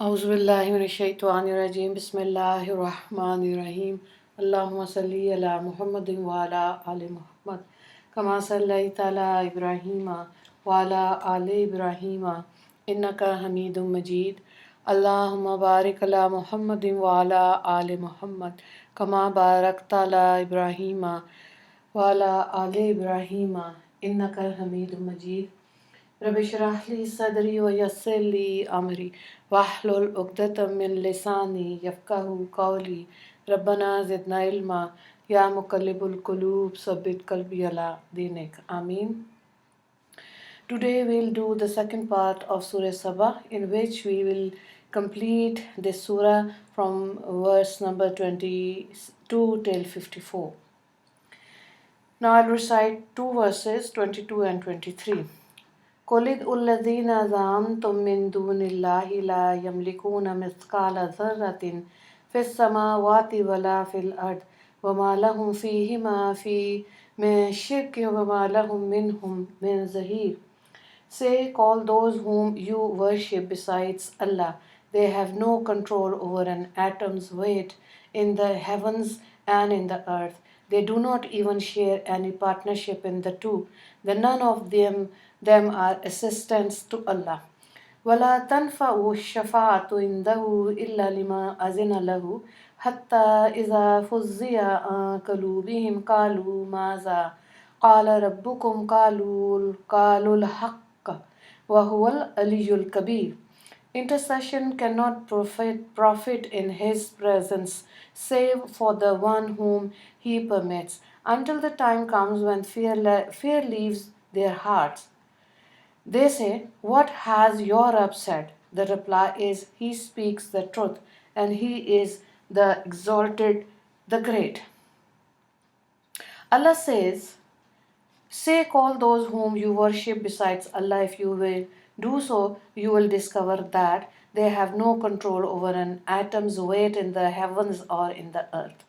أعوذ بالله من الشيطان الرجيم بسم الله الرحمن الرحيم اللهم صل على محمد وعلى آل محمد كما صليت على إبراهيم وعلى آل إبراهيم إنك حميد مجيد اللهم بارك على محمد وعلى آل محمد كما باركت على إبراهيم وعلى آل إبراهيم إنك حميد مجيد رب اشرح لي صدري ويسر لي أمري واحلل عقدة من لساني يفقهوا قولي ربنا زدنا علما يا مقلب القلوب ثبت قلبي على دينك آمين. Today we'll do the second part of Surah Saba, in which we will complete this surah from verse number 22 till 54. Now I'll recite two verses, 22 and 23. قل ادعوا الذين زعمتم من دون الله لا يملكون مثقال ذرة في السماوات ولا في الأرض وما لهم فيهما من شرك وما لهم منهم من زهير. Say, call those whom you worship besides Allah. They have no control over an atom's weight in the heavens and in the earth. They do not even share any partnership in the two. The none of them are assistants to Allah. ولا تنفع الشفاعة عنده إلا لما أذن له حتى إذا فزع عن قلوبهم قالوا ماذا قال ربكم قالوا الحق وهو العلي الكبير. Intercession cannot profit in His presence save for the one whom He permits, until the time comes when fear leaves their hearts. They say, "What has your Rabb said?" The reply is, "He speaks the truth, and He is the exalted, the great." Allah says, say, call those whom you worship besides Allah. If you will do so, you will discover that they have no control over an atom's weight in the heavens or in the earth.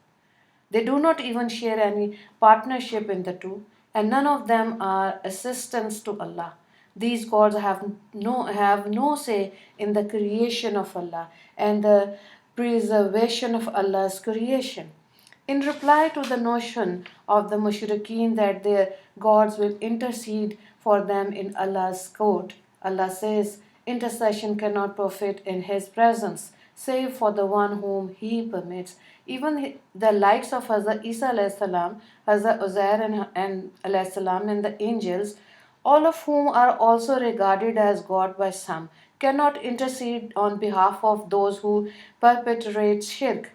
They do not even share any partnership in the two, and none of them are assistants to Allah. These gods have no say in the creation of Allah and the preservation of Allah's creation. In reply to the notion of the mushrikeen that their gods will intercede for them in Allah's court, Allah says, intercession cannot profit in His presence, save for the one whom He permits. Even the likes of Hazrat Isa alayhi salam, Hazrat Uzair and alayhi salam, and the angels, all of whom are also regarded as God by some, cannot intercede on behalf of those who perpetrate shirk.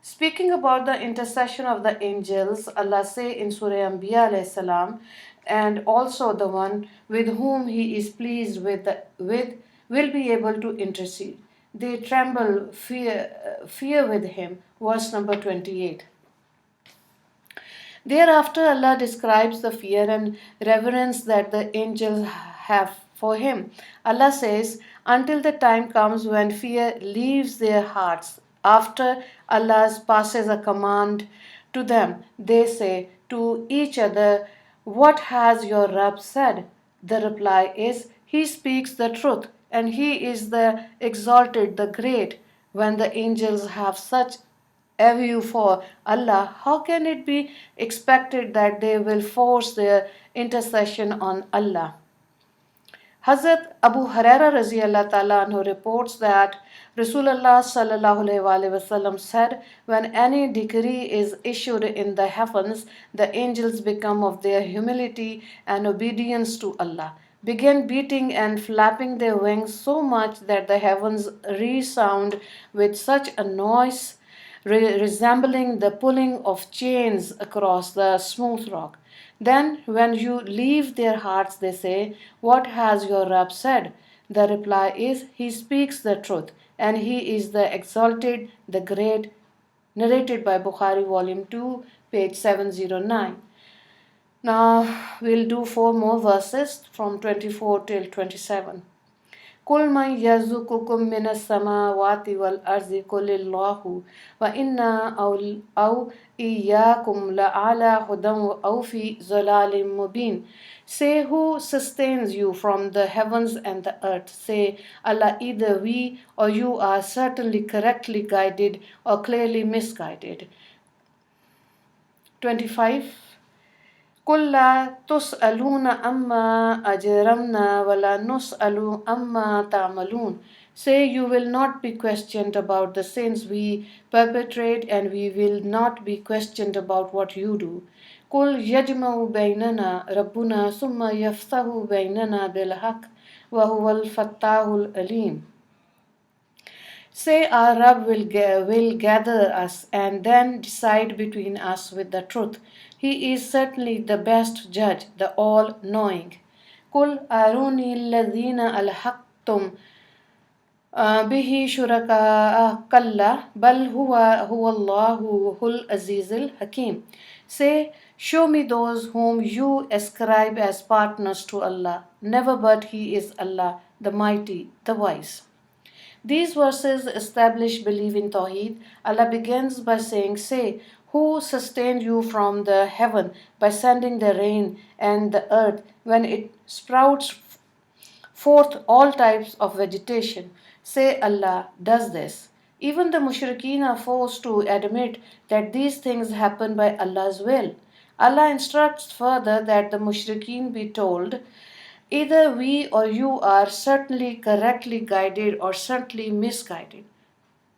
Speaking about the intercession of the angels, Allah say in Surah Anbiya alayhi salam, and also the one with whom He is pleased with will be able to intercede. They tremble, fear with Him. Verse number 28. Thereafter, Allah describes the fear and reverence that the angels have for Him. Allah says, until the time comes when fear leaves their hearts, after Allah passes a command to them, they say to each other, "What has your Rabb said?" The reply is, "He speaks the truth, and He is the exalted, the great." When the angels have such a view for Allah, how can it be expected that they will force their intercession on Allah? Hazrat Abu Huraira Raziallah Ta'ala anhu reports that Rasulullah Sallallahu Alaihi Wasallam said, when any decree is issued in the heavens, the angels become of their humility and obedience to Allah, begin beating and flapping their wings so much that the heavens resound with such a noise resembling the pulling of chains across the smooth rock. Then, when you leave their hearts, they say, "What has your Rabb said?" The reply is, "He speaks the truth, and He is the exalted, the great." Narrated by Bukhari, Volume 2, page 709. Now, we'll do four more verses from 24 till 27. قل من يرزقكم من السماوات والأرض قل الله وإنا أو إياكم لعلى هدى أو في ضلال مبين. Say, who sustains you from the heavens and the earth? Say, Allah, either we or you are certainly correctly guided or clearly misguided. 25. قل لا تسألون أما أجرمنا ولا نسأل أما تعملون. Say, you will not be questioned about the sins we perpetrate, and we will not be questioned about what you do. قل يجمع بيننا ربنا ثم يفتح بيننا بالحق وهو الفتاح العليم. Say, our Rabb will gather us and then decide between us with the truth. He is certainly the best judge, the all-knowing. قل أروني الذين ألحقتم به شركاء كلا بل هو الله العزيز الحكيم. Say, show me those whom you ascribe as partners to Allah. Never, but He is Allah, the mighty, the wise. These verses establish belief in Tawheed. Allah begins by saying, Say, who sustained you from the heaven by sending the rain and the earth when it sprouts forth all types of vegetation? Say, Allah does this. Even the mushrikeen are forced to admit that these things happen by Allah's will. Allah instructs further that the mushrikeen be told, either we or you are certainly correctly guided or certainly misguided.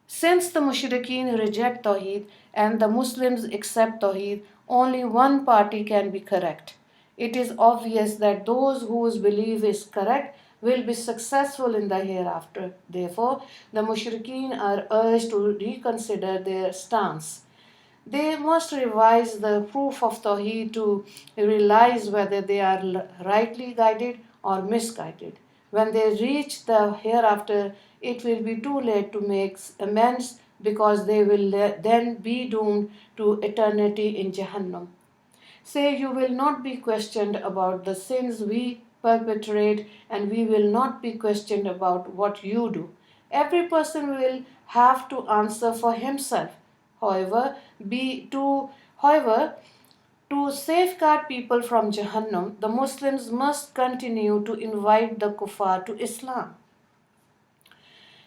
Since the mushrikeen reject Tawheed and the Muslims accept Tawheed, only one party can be correct. It is obvious that those whose belief is correct will be successful in the hereafter. Therefore, the mushrikeen are urged to reconsider their stance. They must revise the proof of Tawheed to realize whether they are rightly guided or misguided. When they reach the hereafter, it will be too late to make amends, because they will then be doomed to eternity in Jahannam. Say, you will not be questioned about the sins we perpetrate, and we will not be questioned about what you do. Every person will have to answer for himself. However, however, to safeguard people from Jahannam, the Muslims must continue to invite the kuffar to Islam.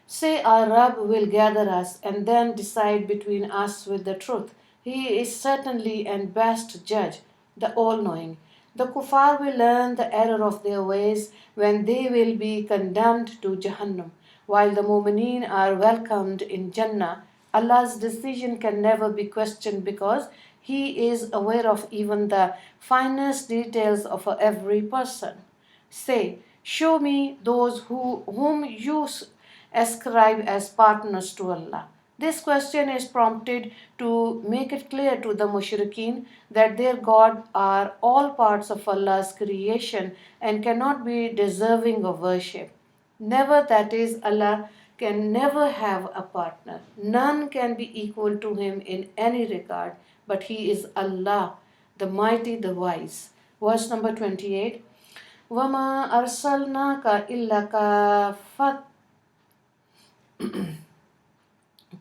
Say, our Rabb will gather us and then decide between us with the truth. He is certainly and best judge, the all-knowing. The kuffar will learn the error of their ways when they will be condemned to Jahannam, while the mu'mineen are welcomed in Jannah. Allah's decision can never be questioned, because He is aware of even the finest details of every person. Say, show me those whom you ascribe as partners to Allah. This question is prompted to make it clear to the mushrikeen that their God are all parts of Allah's creation and cannot be deserving of worship. Never, that is, Allah can never have a partner. None can be equal to Him in any regard, but He is Allah, the mighty, the wise. Verse number 28. وَمَا أَرْسَلْنَاكَ إِلَّا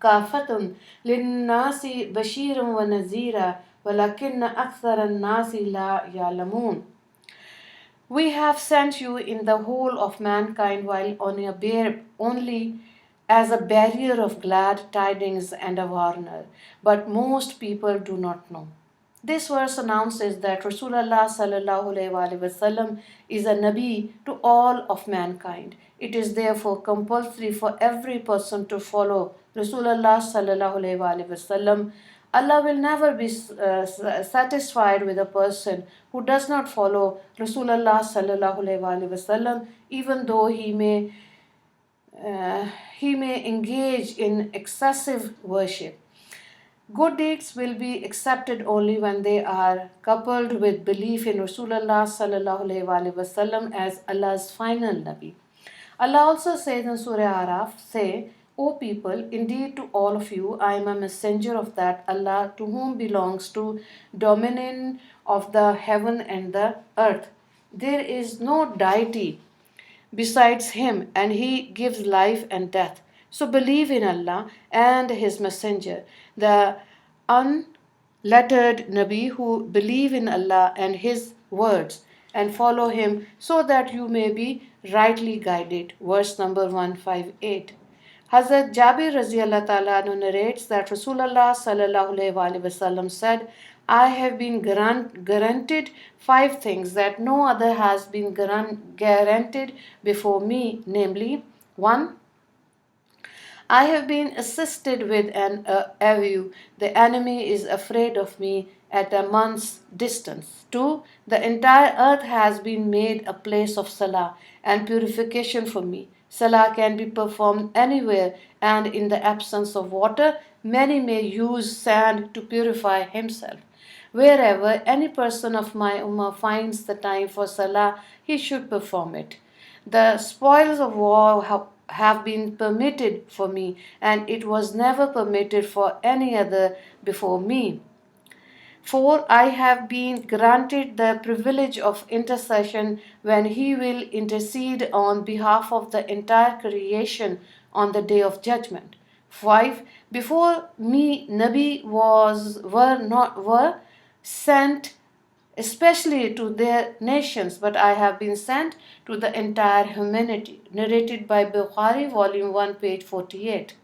كافة للناس بشيرا ونذيرا ولكن أكثر الناس لا يعلمون. We have sent you in the whole of mankind while only as a barrier of glad tidings and a warner, but most people do not know. This verse announces that Rasulullah sallallahu alaihi wasallam is a Nabi to all of mankind. It is therefore compulsory for every person to follow Rasulullah sallallahu alaihi wasallam. Allah will never be satisfied with a person who does not follow Rasulullah sallallahu alaihi wasallam, even though he may engage in excessive worship. Good deeds will be accepted only when they are coupled with belief in Rasulullah sallallahu alaihi wasallam as Allah's final Nabi. Allah also says in Surah Araf, say, O people, indeed to all of you I am a messenger of that Allah to whom belongs to dominion of the heaven and the earth. There is no deity besides him, and he gives life and death. So believe in Allah and his messenger, the unlettered Nabi, who believe in Allah and his words and follow him, so that you may be rightly guided. Verse number 158. Hazrat Jabir Raziallah Ta'ala narrates that Rasulullah Sallallahu Alaihi Wasallam said, I have been granted five things that no other has been guaranteed before me, namely, 1. I have been assisted with an avu. The enemy is afraid of me at a month's distance. 2. The entire earth has been made a place of salah and purification for me. Salah can be performed anywhere, and in the absence of water, many may use sand to purify himself. Wherever any person of my ummah finds the time for salah, he should perform it. The spoils of war have been permitted for me, and it was never permitted for any other before me. 4. I have been granted the privilege of intercession when he will intercede on behalf of the entire creation on the day of judgment. 5. Before me, Nabi were sent especially to their nations, but I have been sent to the entire humanity. Narrated by Bukhari, volume 1, page 48.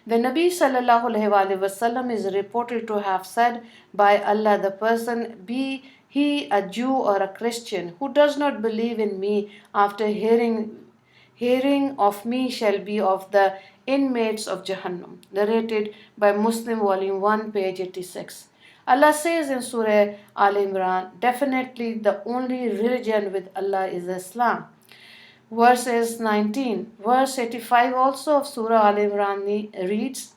The Nabi sallallahu alaihi wasallam is reported to have said, by Allah, the person, be he a Jew or a Christian, who does not believe in me after hearing of me shall be of the inmates of Jahannam. Narrated by Muslim, volume 1, page 86. Allah says in Surah Al Imran, definitely the only religion with Allah is Islam. Verses 19. Verse 85 also of Surah Al Imran reads,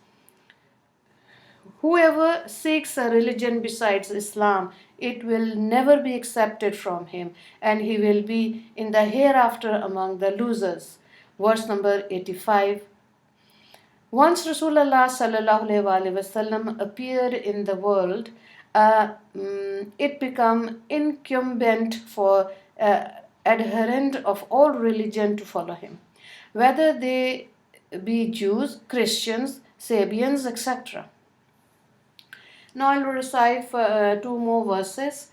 whoever seeks a religion besides Islam, it will never be accepted from him, and he will be in the hereafter among the losers. Verse number 85. Once Rasulullah sallallahu alaihi wasallam appeared in the world, it became incumbent for adherent of all religion to follow him, whether they be Jews, Christians, Sabians, etc. Now I'll recite for two more verses.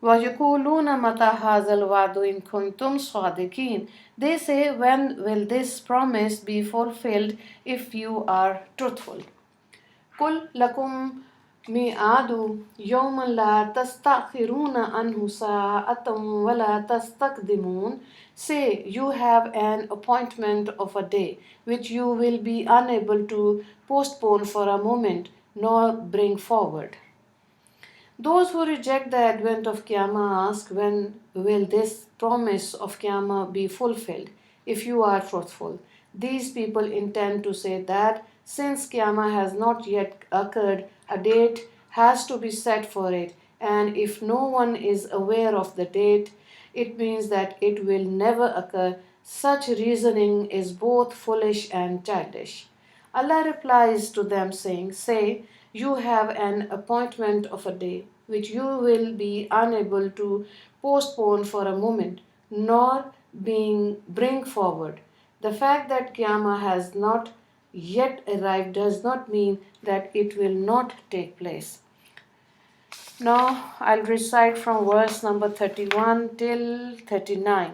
وَيَقُولُونَ مَتَى هَذَا الْوَعْدُ إِن كُنتُمْ صَادِقِينَ. They say, when will this promise be fulfilled if you are truthful? قُلْ لَكُمْ مِيعَادُ يَوْمٍ لَا تَسْتَأْخِرُونَ عَنْهُ سَاعَةً وَلَا تَسْتَقْدِمُونَ. Say, you have an appointment of a day which you will be unable to postpone for a moment nor bring forward. Those who reject the advent of Qiyamah ask, when will this promise of Qiyamah be fulfilled if you are truthful? These people intend to say that since Qiyamah has not yet occurred, a date has to be set for it, and if no one is aware of the date, it means that it will never occur. Such reasoning is both foolish and childish. Allah replies to them saying, say, you have an appointment of a day which you will be unable to postpone for a moment, nor bring forward. The fact that Qiyamah has not yet arrived does not mean that it will not take place. Now I'll recite from verse number 31 till 39.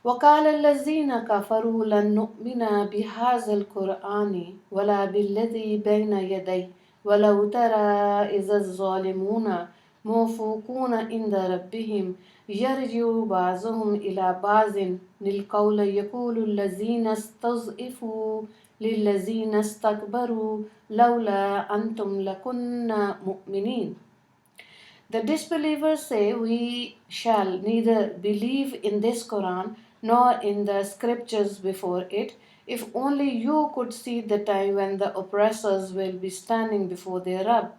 وقال الذين كفروا لن نؤمن بهذا القرآن ولا بالذي بين يديه ولو ترى إذا الظالمون موفوقون عند ربهم يرجع بعضهم إلى بعض للقول يقول الذين استضعفوا للذين استكبروا لولا أنتم لكنا مؤمنين. The disbelievers say, we shall neither believe in this Quran nor in the scriptures before it, if only you could see the time when the oppressors will be standing before their Rabb.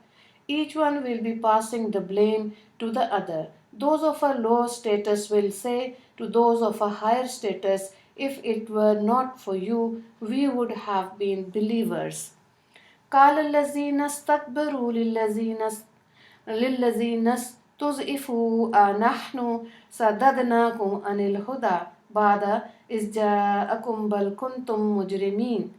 Each one will be passing the blame to the other. Those of a low status will say to those of a higher status, if it were not for you, we would have been believers. قال الذين استكبروا للذين تضعفوا نحن صددناكم عن الهدى بعد إذ جاءكم بل كنتم مجرمين.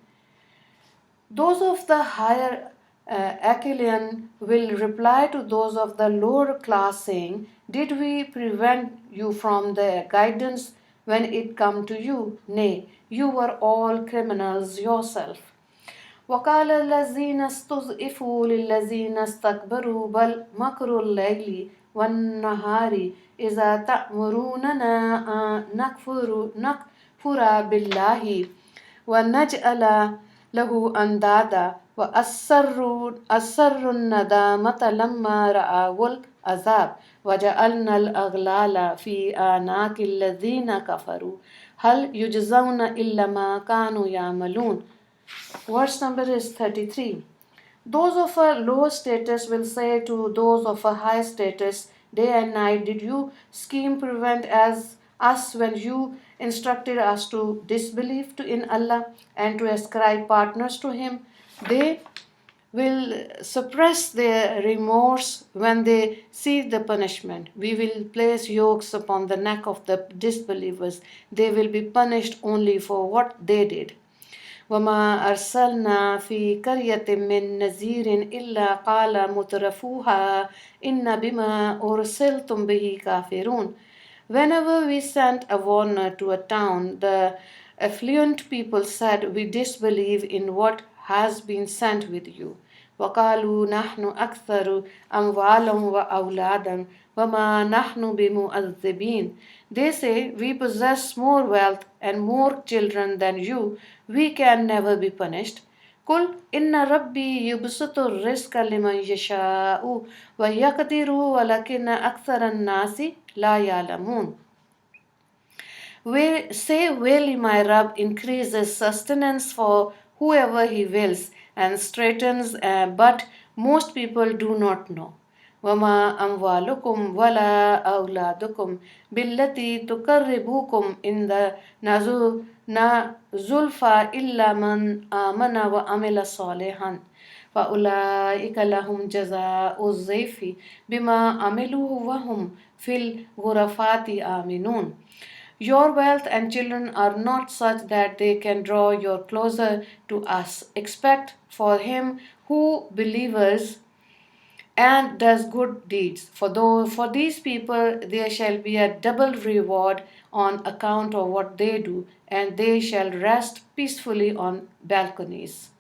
Those of the higher Achillean will reply to those of the lower class, saying, did we prevent you from the guidance when it come to you? Nay, you were all criminals yourself. وقال الذين استضعفوا للذين استكبروا بل مكر الليل والنهار إذا تأمروننا نكفر بالله ونجعل له أندادا وأسروا الندامة لما رأوا العذاب وجعلنا الأغلال في أعناق الذين كفروا هل يجزون إلا ما كانوا يعملون. Verse number is 33. Those of a low status will say to those of a high status, day and night did you scheme prevent us when you instructed us to disbelieve in Allah and to ascribe partners to Him? They will suppress their remorse when they see the punishment. We will place yokes upon the neck of the disbelievers. They will be punished only for what they did. وما أرسلنا في قرية من نذير إلا قال مترفوها إن بما أرسلتم به كافرون. Whenever we sent a warner to a town, the affluent people said, we disbelieve in what has been sent with you. وقالوا نحن أكثر أموالا وأولادا وما نحن بمؤذبين. They say, we possess more wealth and more children than you. We can never be punished. قل إن ربي يبسط الرزق لمن يشاء ويقدر ولكن أكثر الناس لا يعلمون. Say, verily my Rabb increases sustenance for whoever he wills and straightens, but most people do not know. وما أموالكم ولا أولادكم بالتي تقربوكم عند زلفى إلا من آمن وعمل صالحا فأولئك لهم جزاء الضعف بما عملوا وهم في الغرفات آمنون. Your wealth and children are not such that they can draw you closer to us. Expect for him who believes and does good deeds. For these people there shall be a double reward on account of what they do, and they shall rest peacefully on balconies.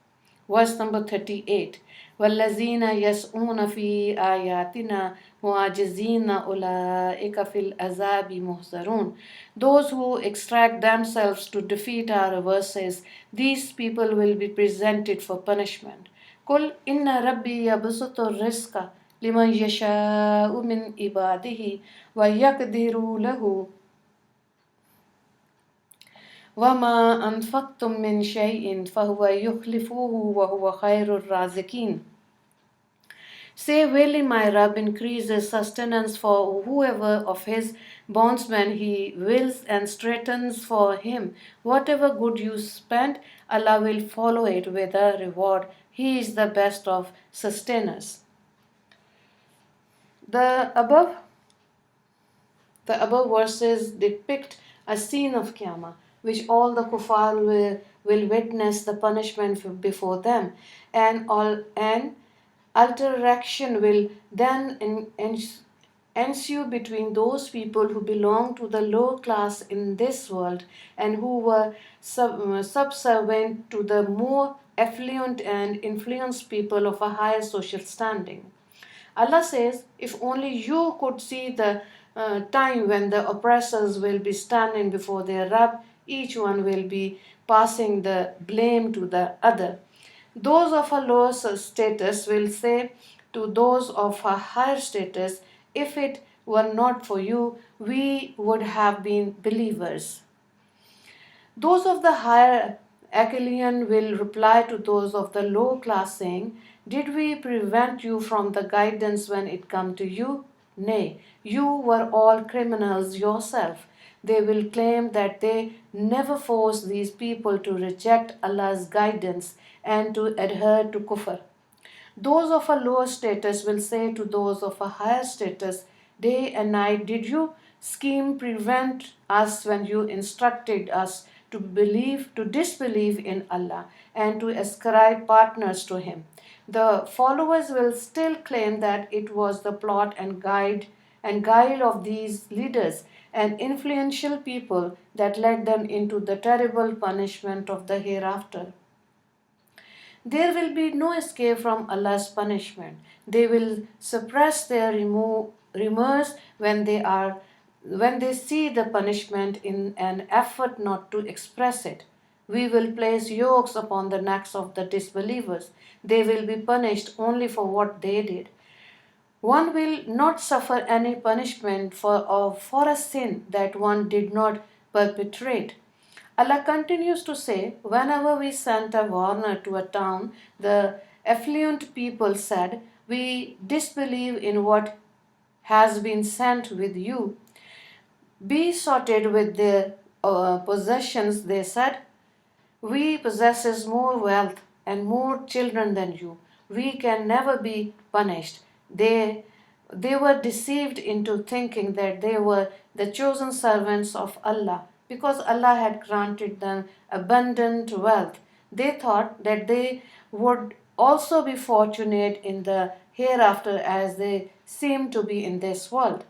Verse number 38. وَالَّذِينَ يَسْعُونَ فِي آيَاتِنَا مُعَاجِزِينَ أُولَٰئِكَ فِي الْعَذَابِ مُحْضَرُونَ. Those who extract themselves to defeat our verses, these people will be presented for punishment. قُلْ إِنَّ رَبِّي يَبْسُطُ الرِّزْقَ لِمَنْ يَشَاءُ مِنْ عِبَادِهِ وَيَقْدِرُ لَهُ وَمَا أَنْفَقْتُم مِّن شَيْءٍ فَهُوَ يُخْلِفُهُ وَهُوَ خَيْرُ الرَّازِقِينَ. Say, verily my Rabb increases sustenance for whoever of his bondsmen he wills and straightens for him. Whatever good you spend, Allah will follow it with a reward. He is the best of sustainers. The above verses depict a scene of Qiyamah, which all the kuffar will witness the punishment before them, and an altercation will then ensue between those people who belong to the low class in this world and who were subservient to the more affluent and influenced people of a higher social standing. Allah says, if only you could see the time when the oppressors will be standing before their Rabb, each one will be passing the blame to the other. Those of a lower status will say to those of a higher status, if it were not for you, we would have been believers. Those of the higher Achillean will reply to those of the low class, saying, did we prevent you from the guidance when it come to you? Nay, you were all criminals yourself. They will claim that they never forced these people to reject Allah's guidance and to adhere to kufr. Those of a lower status will say to those of a higher status, day and night did you scheme prevent us when you instructed us to disbelieve in Allah and to ascribe partners to Him. The followers will still claim that it was the plot and guile of these leaders and influential people that led them into the terrible punishment of the hereafter. There will be no escape from Allah's punishment. They will suppress their remorse when they see the punishment in an effort not to express it. We will place yokes upon the necks of the disbelievers. They will be punished only for what they did. One will not suffer any punishment for a sin that one did not perpetrate. Allah continues to say, whenever we sent a warner to a town, the affluent people said, we disbelieve in what has been sent with you. Be sorted with their possessions, they said. We possesses more wealth and more children than you. We can never be punished. They were deceived into thinking that they were the chosen servants of Allah because Allah had granted them abundant wealth. They thought that they would also be fortunate in the hereafter as they seem to be in this world.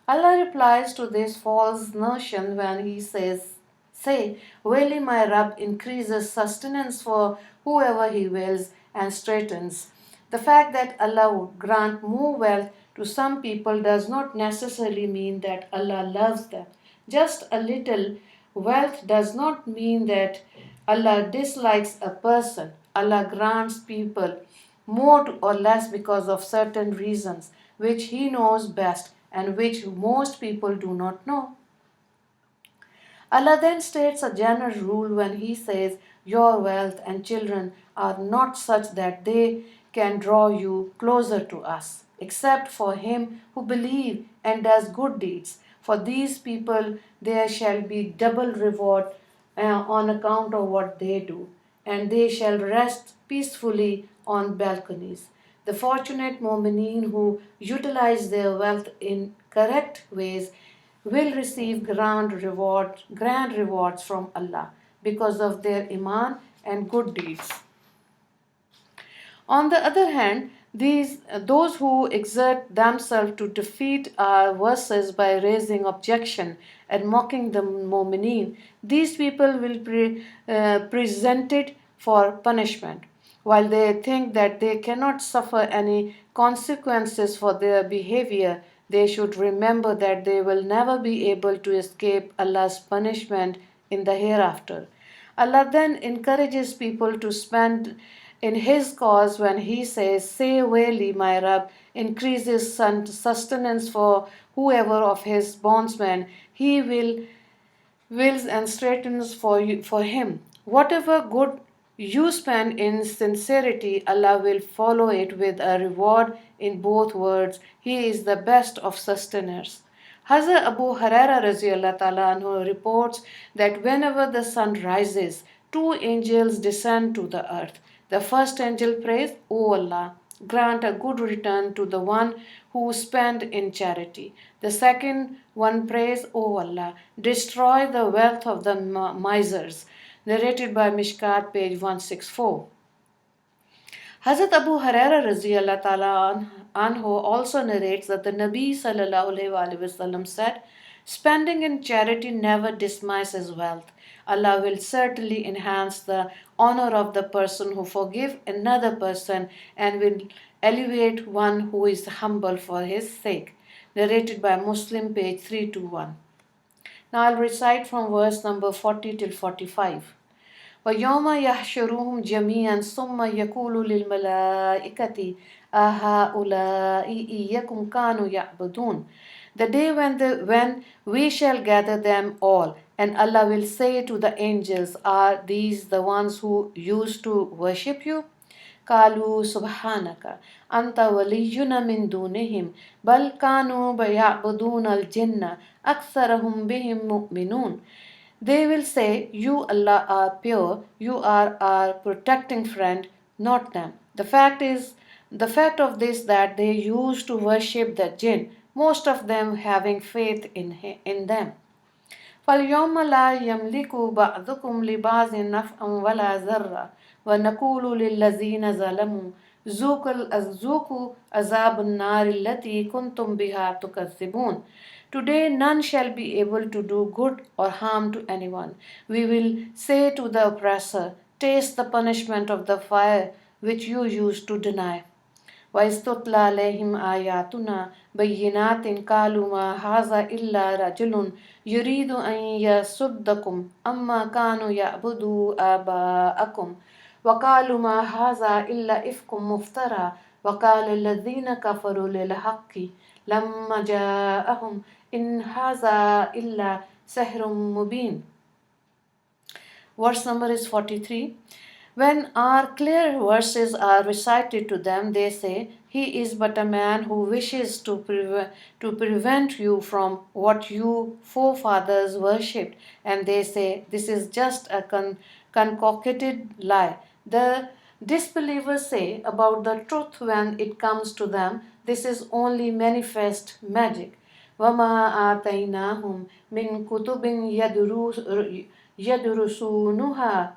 Allah replies to this false notion when He says, say, verily my Rabb increases sustenance for whoever He wills and straightens. The fact that Allah would grant more wealth to some people does not necessarily mean that Allah loves them. Just a little wealth does not mean that Allah dislikes a person. Allah grants people more or less because of certain reasons, which He knows best and which most people do not know. Allah then states a general rule when He says, your wealth and children are not such that they can draw you closer to us, except for him who believes and does good deeds. For these people there shall be double reward on account of what they do, and they shall rest peacefully on balconies. The fortunate mu'mineen who utilize their wealth in correct ways will receive grand rewards from Allah because of their iman and good deeds. On the other hand, those who exert themselves to defeat our verses by raising objection and mocking the mu'mineen, these people will be presented for punishment. While they think that they cannot suffer any consequences for their behavior, they should remember that they will never be able to escape Allah's punishment in the hereafter. Allah then encourages people to spend in His cause when He says, say verily my Rabb increases sustenance for whoever of His bondsmen He wills and straightens for him. Whatever good you spend in sincerity, Allah will follow it with a reward in both words. He is the best of sustainers. Hazrat Abu Huraira radiallahu ta'ala anhu reports that whenever the sun rises, two angels descend to the earth. The first angel prays, O Allah, grant a good return to the one who spent in charity. The second one prays, O Allah, destroy the wealth of the misers. Narrated by Mishkat, page 164. Hazrat Abu Huraira radiallahu ta'ala anhu also narrates that the Nabi sallallahu alayhi wasallam said, spending in charity never dismisses wealth. Allah will certainly enhance the honor of the person who forgives another person and will elevate one who is humble for his sake. Narrated by Muslim, page 321. Now I'll recite from verse number 40 till 45. وَيَوْمَ يَحْشُرُهُمْ جَمِيعًا ثُمَّ يَقُولُ لِلْمَلَائِكَةِ أَهَؤُلَاءِ إِيَّكُمْ كَانُوا يَعْبُدُونَ. The day when we shall gather them all, and Allah will say to the angels, are these the ones who used to worship you? قالوا سبحانك أنت ولينا من دونهم بل كانوا يعبدون الجن أكثرهم بهم مؤمنون. They will say, you Allah are pure, you are our protecting friend, not them. The fact of this that they used to worship the jinn, most of them having faith in them. فاليوم لا يملك بعضكم لبعض نفعا ولا ضرا ونقول للذين ظلموا ذوقوا عذاب النار التي كنتم بها تكذبون. Today none shall be able to do good or harm to anyone. We will say to the oppressor, taste the punishment of the fire which you used to deny. وإذ تتلى عليهم آياتنا بينات قالوا ما هذا إلا رجل يريد أن يصدكم أما كانوا يعبدوا آباءكم وقالوا ما هذا إلا إفك مفترى وقال الذين كفروا للحق لما جاءهم إن هذا إلا سحر مبين. Verse number is 43. When our clear verses are recited to them, they say, He is but a man who wishes to prevent you from what you forefathers worshipped. And they say, This is just a concocted lie. The disbelievers say about the truth when it comes to them, This is only manifest magic. وَمَا آتَيْنَاهُمْ مِنْ كُتُبٍ يَدْرُسُونَهَا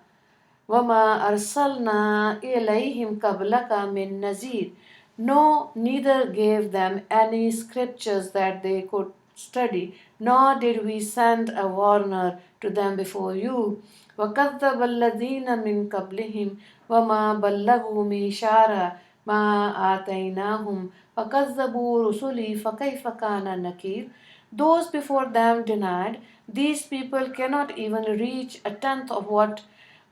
وَمَا أَرْسَلْنَا إِلَيْهِمْ قَبْلَكَ مِنْ نَذِيرٍ. No, neither gave them any scriptures that they could study, nor did we send a warner to them before you. وَكَذَّبَ الَّذِينَ مِنْ قَبْلِهِمْ وَمَا بَلَّغُوا مِيثَاقَ مَا آتَيْنَاهُمْ فَكَذَّبُوا رُسُلِي فَكَيْفَ كَانَ نَكِيرِ. Those before them denied, these people cannot even reach a tenth of what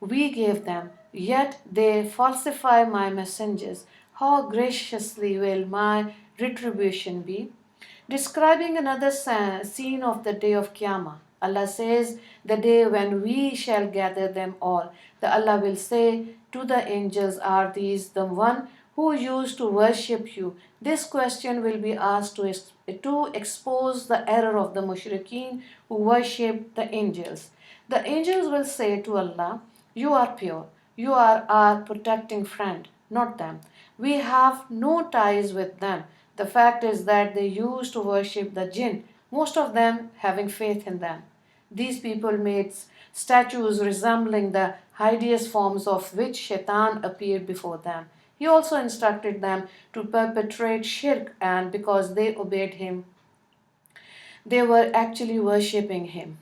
we gave them, yet they falsify my messengers. How graciously will my retribution be? Describing another scene of the day of Qiyamah, Allah says, the day when we shall gather them all. The Allah will say to the angels, Are these the one who used to worship you? This question will be asked to expose the error of the mushrikeen who worship the angels. The angels will say to Allah, You are pure. You are our protecting friend, not them. We have no ties with them. The fact is that they used to worship the jinn, most of them having faith in them. These people made statues resembling the hideous forms of which Shaitan appeared before them. He also instructed them to perpetrate shirk, and because they obeyed him, they were actually worshipping him.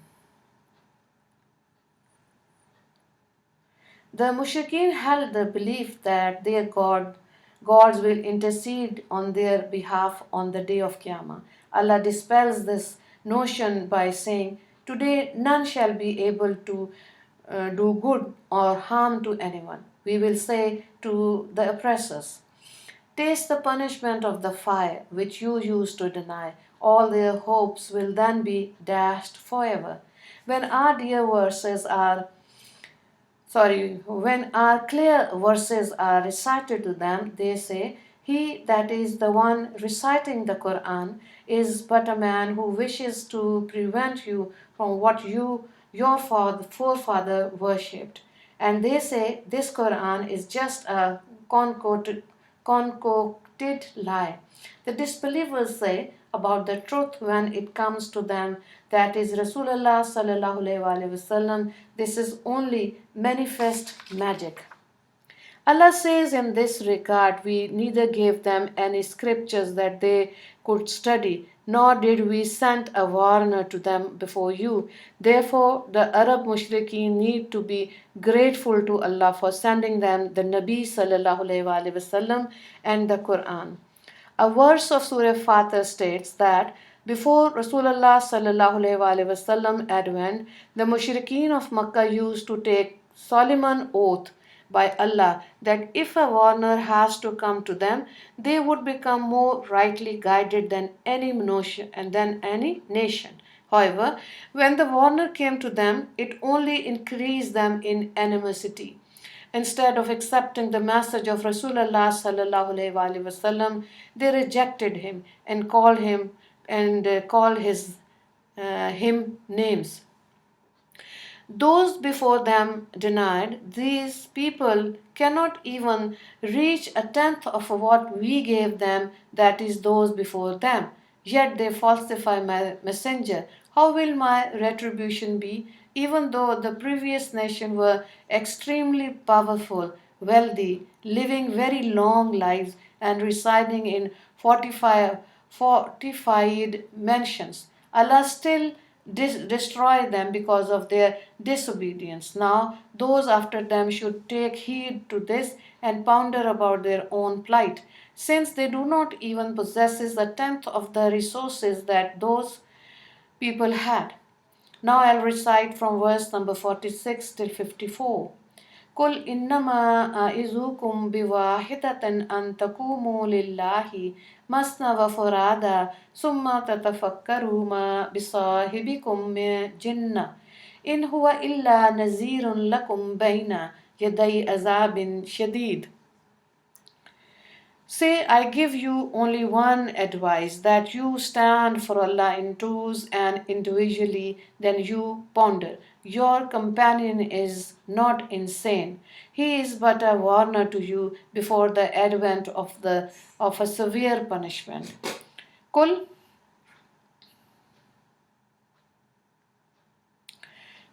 The mushrikeen held the belief that their gods will intercede on their behalf on the day of Qiyamah. Allah dispels this notion by saying, Today none shall be able to do good or harm to anyone. We will say to the oppressors, Taste the punishment of the fire which you used to deny. All their hopes will then be dashed forever. When our dear verses are when our clear verses are recited to them, they say, He, that is the one reciting the Quran, is but a man who wishes to prevent you from what your forefather worshipped. And they say, This Quran is just a concocted lie. The disbelievers say about the truth when it comes to them, that is Rasulullah sallallahu alaihi wasallam, this is only manifest magic. Allah says in this regard, we neither gave them any scriptures that they could study, nor did we send a warner to them before you. Therefore, the Arab mushrikeen need to be grateful to Allah for sending them the Nabi sallallahu alaihi wasallam and the Quran. A verse of Surah Fatir states that before Rasulullah sallallahu alaihi wasallam advent, the mushrikeen of Makkah used to take solemn oath by Allah that if a warner has to come to them, they would become more rightly guided than any nation. However, when the warner came to them, it only increased them in animosity. Instead of accepting the message of Rasulullah sallallahu alaihi wasallam, they rejected him and called him names. Those before them denied, These people cannot even reach a tenth of what we gave them, that is, those before them. yet they falsify my messenger. How will my retribution be? Even though the previous nation were extremely powerful, wealthy, living very long lives, and residing in fortified mansions, Allah still destroy them because of their disobedience. Now, those after them should take heed to this and ponder about their own plight, since they do not even possess a tenth of the resources that those people had. Now I'll recite from verse number 46 till 54. قل إنما أعظكم بواحدة أن تقوموا لله مثنى وفرادا ثم تتفكروا ما بصاحبكم من جنة إن هو إلا نذير لكم بين يدي عذاب شديد. Say, I give you only one advice, that you stand for Allah in twos and individually, then you ponder. Your companion is not insane. He is but a warner to you before the advent of a severe punishment. Kul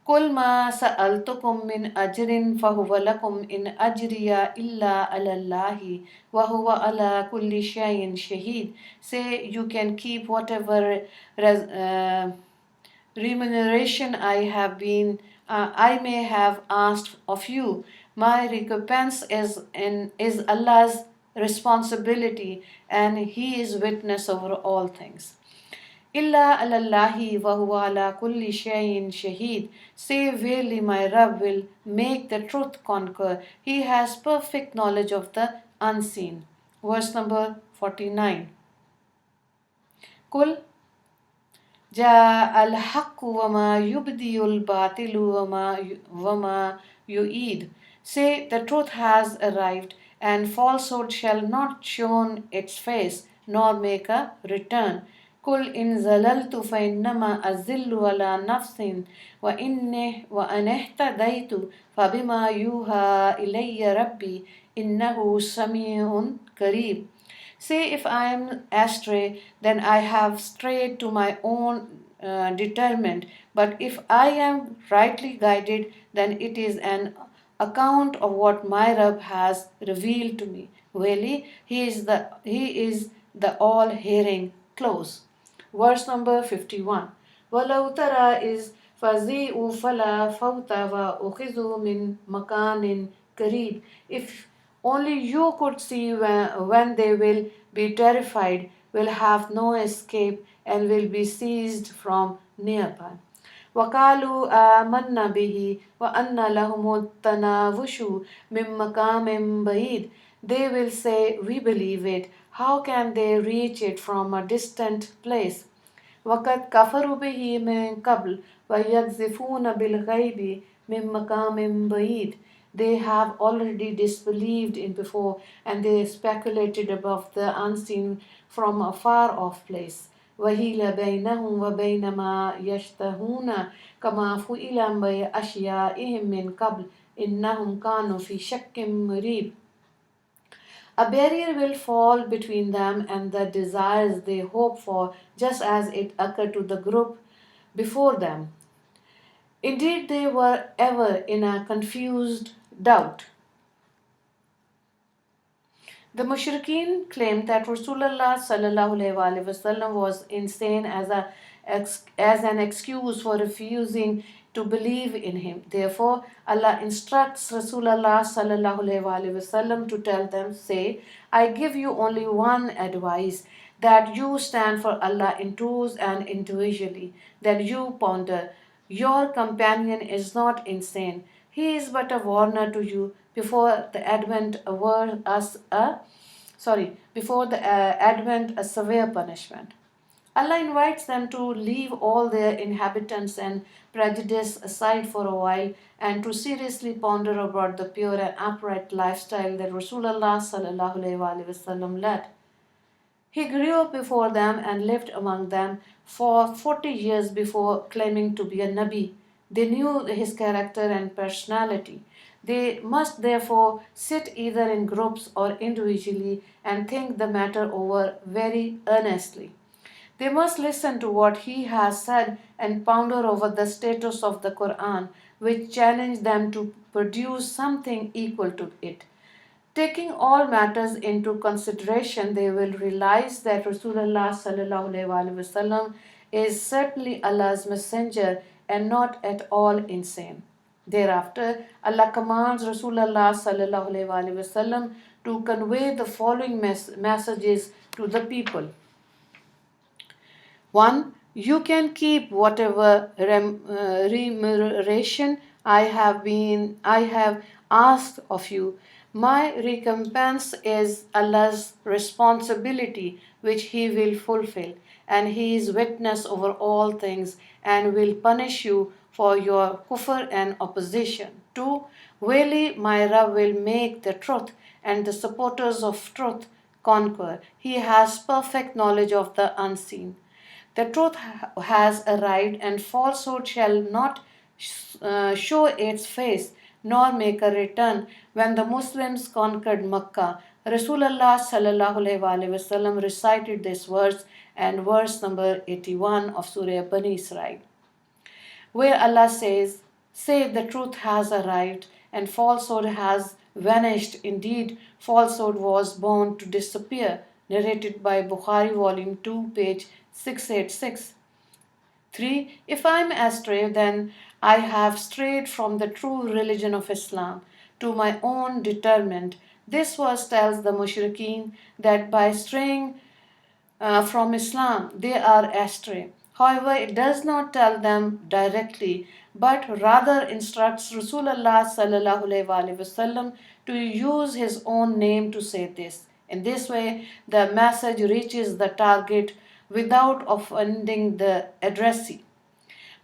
قل ما سألتكم من أجر فهو لكم إن أجري إلا على الله وهو على كل شيء شهيد. Say, you can keep whatever remuneration I may have asked of you. My recompense is Allah's responsibility, and He is witness over all things. Illa alallahi wa huwa ala kulli shayin shaheed. Say, verily my Rabb will make the truth conquer. He has perfect knowledge of the unseen. Verse number 49. Kul جاء الحق وما يبدي الباطل وما يعيد. Say, the truth has arrived, and falsehood shall not show its face, nor make a return. قل إن زللت فإنما أزل على نفسي وإن اهتديت فبما يوحى إلي ربي إنه سميع قريب. Say, if I am astray, then I have strayed to my own determined. But if I am rightly guided, then it is an account of what my Rabb has revealed to me. Really, He is the all-hearing. Close. Verse number 51. وَلَوْ تَرَى إِذْ فَزِعُوا فَلَا فَوْتَ وَأُخِذُوا مِنْ مَكَانٍ قَرِيبٍ. If only you could see when they will be terrified, will have no escape, and will be seized from nearby. وقالوا آمنا به وأن لهم التناوش من مقام بعيد. They will say, we believe it. How can they reach it from a distant place? وقد كفروا به من قبل ويقذفون بالغيب من مقام بعيد. They have already disbelieved in before, and they speculated above the unseen from a far off place. وَهِيلَ بَيْنَهُمْ وَبَيْنَ مَا يَشْتَهُونَ كَمَا فُعِلَ بِأَشْيَائِهِمْ مِنْ قَبْلِ إِنَّهُمْ كَانُوا فِي شَكٍّ مُرِيبٍ. A barrier will fall between them and the desires they hope for, just as it occurred to the group before them. Indeed, they were ever in a confused doubt. The mushrikeen claimed that Rasulullah ﷺ was insane as an excuse for refusing to believe in him. Therefore, Allah instructs Rasulullah ﷺ to tell them, say, I give you only one advice, that you stand for Allah in twos and individually, that you ponder. Your companion is not insane. He is but a warner to you before the advent a severe punishment. Allah invites them to leave all their inhabitants and prejudice aside for a while, and to seriously ponder about the pure and upright lifestyle that Rasulullah ﷺ led. He grew up before them and lived among them for 40 years before claiming to be a Nabi. They knew his character and personality. They must therefore sit either in groups or individually and think the matter over very earnestly. They must listen to what he has said and ponder over the status of the Quran, which challenge them to produce something equal to it. Taking all matters into consideration, they will realize that Rasulullah sallallahu alaihi wasallam is certainly Allah's messenger and not at all insane. Thereafter, Allah commands Rasulullah sallallahu alaihi wasallam to convey the following messages to the people. 1. You can keep whatever remuneration I have asked of you. My recompense is Allah's responsibility, which He will fulfill, and He is witness over all things and will punish you for your kufr and opposition. 2. Verily, my Rabb will make the truth and the supporters of truth conquer. He has perfect knowledge of the unseen. The truth has arrived, and falsehood shall not show its face nor make a return. When the Muslims conquered Makkah, Rasulullah sallallahu alaihi wasallam recited this verse and verse number 81 of Surah Bani Israel, where Allah says, "Say the truth has arrived and falsehood has vanished. Indeed, falsehood was born to disappear." Narrated by Bukhari, Volume 2, page 686. 3. If I am astray, then I have strayed from the true religion of Islam to my own determined. This verse tells the mushrikeen that by straying from Islam, they are astray. However, it does not tell them directly, but rather instructs Rasulullah sallallahu alaihi wasallam to use his own name to say this. In this way, the message reaches the target without offending the addressee.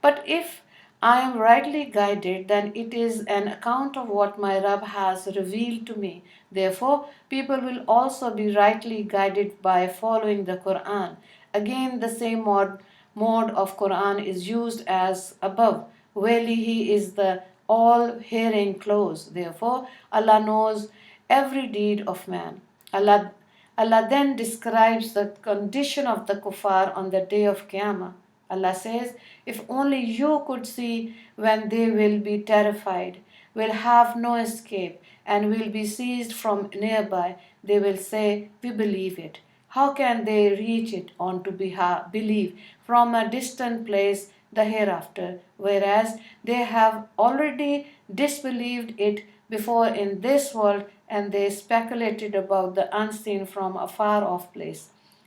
But if I am rightly guided, then it is an account of what my Rabb has revealed to me. Therefore, people will also be rightly guided by following the Quran. Again, the same mode of Quran is used as above. Verily, He is the all-hearing close. Therefore, Allah knows every deed of man. Allah then describes the condition of the kuffar on the day of Qiyamah. Allah says, "If only you could see when they will be terrified, will have no escape, and will be seized from nearby, they will say, 'We believe it.' How can they reach it on to believe from a distant place the hereafter, whereas they have already disbelieved it before in this world, and they speculated about the unseen from a far off place?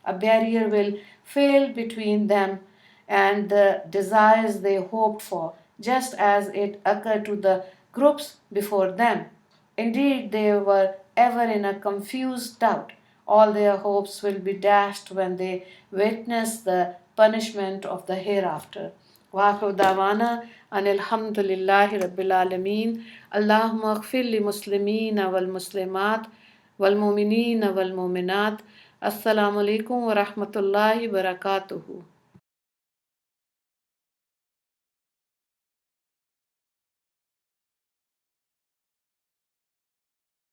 A barrier will fail between them and the desires they hoped for, just as it occurred to the groups before them. Indeed, they were ever in a confused doubt. All their hopes will be dashed when they witness the punishment of the hereafter. Waqfu dawana anilhamdulillahi rabbil alameen. Allahumma ighfir li muslimina wal muslimat wal mu'minina wal mu'minat. Assalamu alaikum wa rahmatullahi wa barakatuhu.